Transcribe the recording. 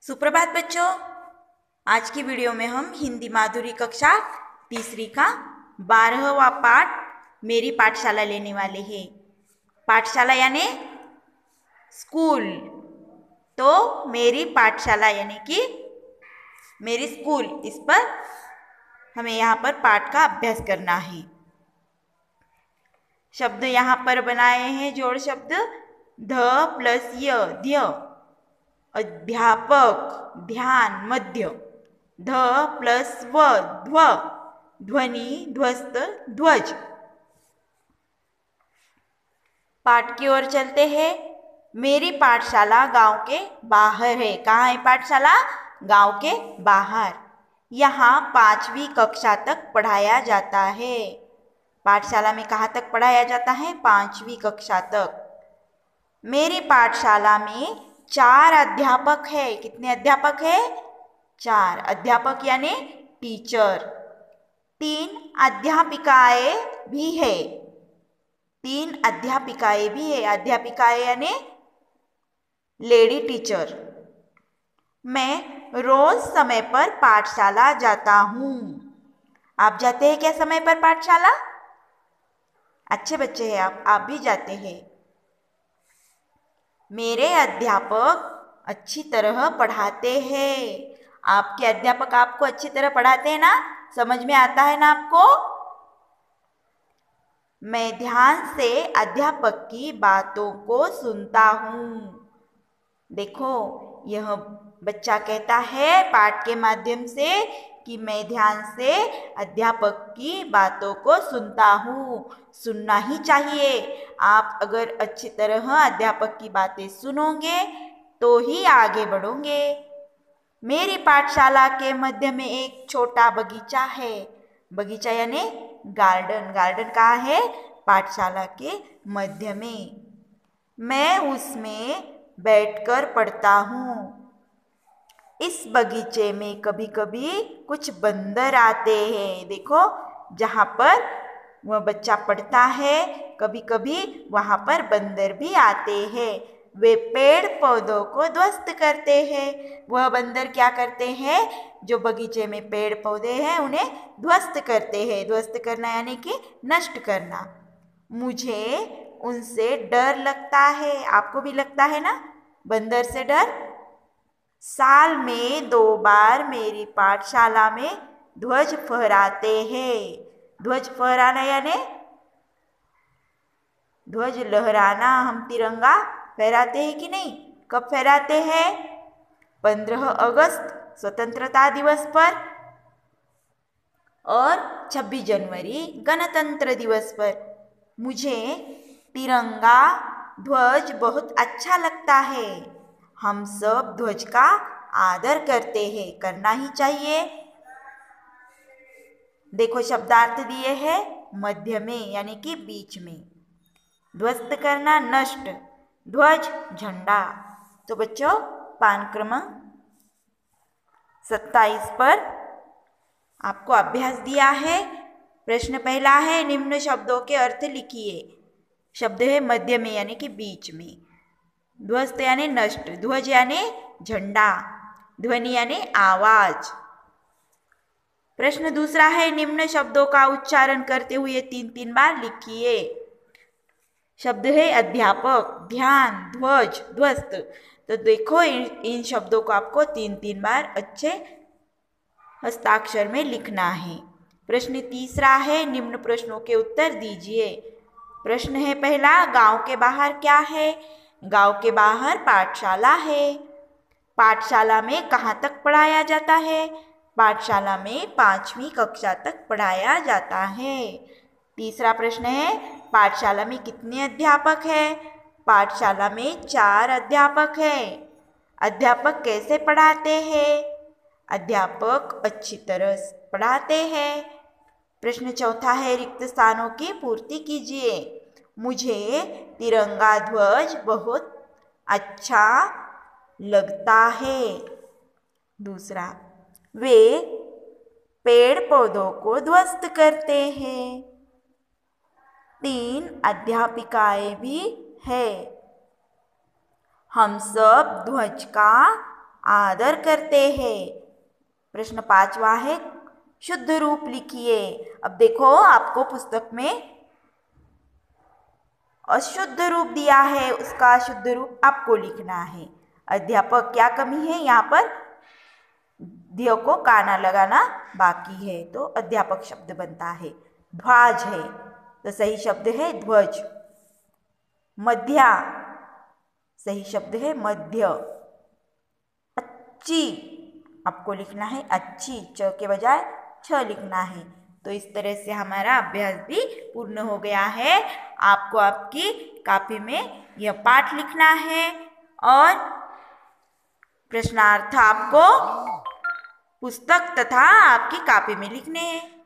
सुप्रभात बच्चों। आज की वीडियो में हम हिंदी माधुरी कक्षा तीसरी का 12वां पाठ मेरी पाठशाला लेने वाले हैं। पाठशाला यानी स्कूल, तो मेरी पाठशाला यानी कि मेरी स्कूल, इस पर हमें यहाँ पर पाठ का अभ्यास करना है। शब्द यहाँ पर बनाए हैं, जोड़ शब्द ध प्लस य, ध्य। अध्यापक, ध्यान, मध्य। ध प्लस व, ध्व। ध्वनि, ध्वस्त, ध्वज। पाठ की ओर चलते हैं। मेरी पाठशाला गांव के बाहर है। कहाँ है पाठशाला? गांव के बाहर। यहाँ 5वीं कक्षा तक पढ़ाया जाता है। पाठशाला में कहाँ तक पढ़ाया जाता है? 5वीं कक्षा तक। मेरी पाठशाला में 4 अध्यापक है। कितने अध्यापक है? 4 अध्यापक यानी टीचर। 3 अध्यापिकाएं भी है। 3 अध्यापिकाएं भी है। अध्यापिकाएं यानी लेडी टीचर। मैं रोज समय पर पाठशाला जाता हूँ। आप जाते हैं क्या समय पर पाठशाला? अच्छे बच्चे हैं आप भी जाते हैं। मेरे अध्यापक अच्छी तरह पढ़ाते हैं। आपके अध्यापक आपको अच्छी तरह पढ़ाते हैं ना? समझ में आता है ना आपको? मैं ध्यान से अध्यापक की बातों को सुनता हूँ। देखो, यह बच्चा कहता है पाठ के माध्यम से कि मैं ध्यान से अध्यापक की बातों को सुनता हूँ। सुनना ही चाहिए। आप अगर अच्छी तरह अध्यापक की बातें सुनोगे तो ही आगे बढ़ोगे। मेरी पाठशाला के मध्य में एक छोटा बगीचा है। बगीचा यानी गार्डन। गार्डन कहाँ है? पाठशाला के मध्य में। मैं उसमें बैठकर पढ़ता हूँ। इस बगीचे में कभी कभी कुछ बंदर आते हैं। देखो, जहाँ पर वह बच्चा पढ़ता है कभी कभी वहाँ पर बंदर भी आते हैं। वे पेड़ पौधों को ध्वस्त करते हैं। वह बंदर क्या करते हैं? जो बगीचे में पेड़ पौधे हैं उन्हें ध्वस्त करते हैं। ध्वस्त करना यानी कि नष्ट करना। मुझे उनसे डर लगता है। आपको भी लगता है ना बंदर से डर? साल में 2 बार मेरी पाठशाला में ध्वज फहराते हैं। ध्वज फहराना यानी ध्वज लहराना। हम तिरंगा फहराते हैं कि नहीं? कब फहराते हैं? 15 अगस्त स्वतंत्रता दिवस पर और 26 जनवरी गणतंत्र दिवस पर। मुझे तिरंगा ध्वज बहुत अच्छा लगता है। हम सब ध्वज का आदर करते हैं। करना ही चाहिए। देखो, शब्दार्थ दिए हैं मध्य में यानी कि बीच में। ध्वस्त करना, नष्ट। ध्वज, झंडा। तो बच्चों, पान क्रमांक 27 पर आपको अभ्यास दिया है। प्रश्न पहला है, निम्न शब्दों के अर्थ लिखिए। शब्द है मध्य में यानी कि बीच में। ध्वस्त यानी नष्ट। ध्वज यानी झंडा। ध्वनि यानी आवाज। प्रश्न दूसरा है, निम्न शब्दों का उच्चारण करते हुए 3-3 बार लिखिए। शब्द है अध्यापक, ध्यान, ध्वज, ध्वस्त। तो देखो, इन शब्दों को आपको 3-3 बार अच्छे हस्ताक्षर में लिखना है। प्रश्न तीसरा है, निम्न प्रश्नों के उत्तर दीजिए। प्रश्न है पहला, गांव के बाहर क्या है? गांव के बाहर पाठशाला है। पाठशाला में कहाँ तक पढ़ाया जाता है? पाठशाला में 5वीं कक्षा तक पढ़ाया जाता है। तीसरा प्रश्न है, पाठशाला में कितने अध्यापक हैं? पाठशाला में 4 अध्यापक हैं। अध्यापक कैसे पढ़ाते हैं? अध्यापक अच्छी तरह पढ़ाते हैं। प्रश्न चौथा है, रिक्त स्थानों की पूर्ति कीजिए। मुझे तिरंगा ध्वज बहुत अच्छा लगता है। दूसरा, वे पेड़ पौधों को ध्वस्त करते हैं। 3 अध्यापिकाएं भी है। हम सब ध्वज का आदर करते हैं। प्रश्न 5वां है, शुद्ध रूप लिखिए। अब देखो आपको पुस्तक में अशुद्ध रूप दिया है, उसका शुद्ध रूप आपको लिखना है। अध्यापक क्या कमी है, यहाँ पर ध्य को काना लगाना बाकी है, तो अध्यापक शब्द बनता है। ध्वज है तो सही शब्द है ध्वज। मध्या सही शब्द है मध्य। अच्छी आपको लिखना है अच्छी, च के बजाय छ लिखना है। तो इस तरह से हमारा अभ्यास भी पूर्ण हो गया है। आपको आपकी कॉपी में यह पाठ लिखना है और प्रश्नार्थ आपको पुस्तक तथा आपकी कॉपी में लिखने हैं।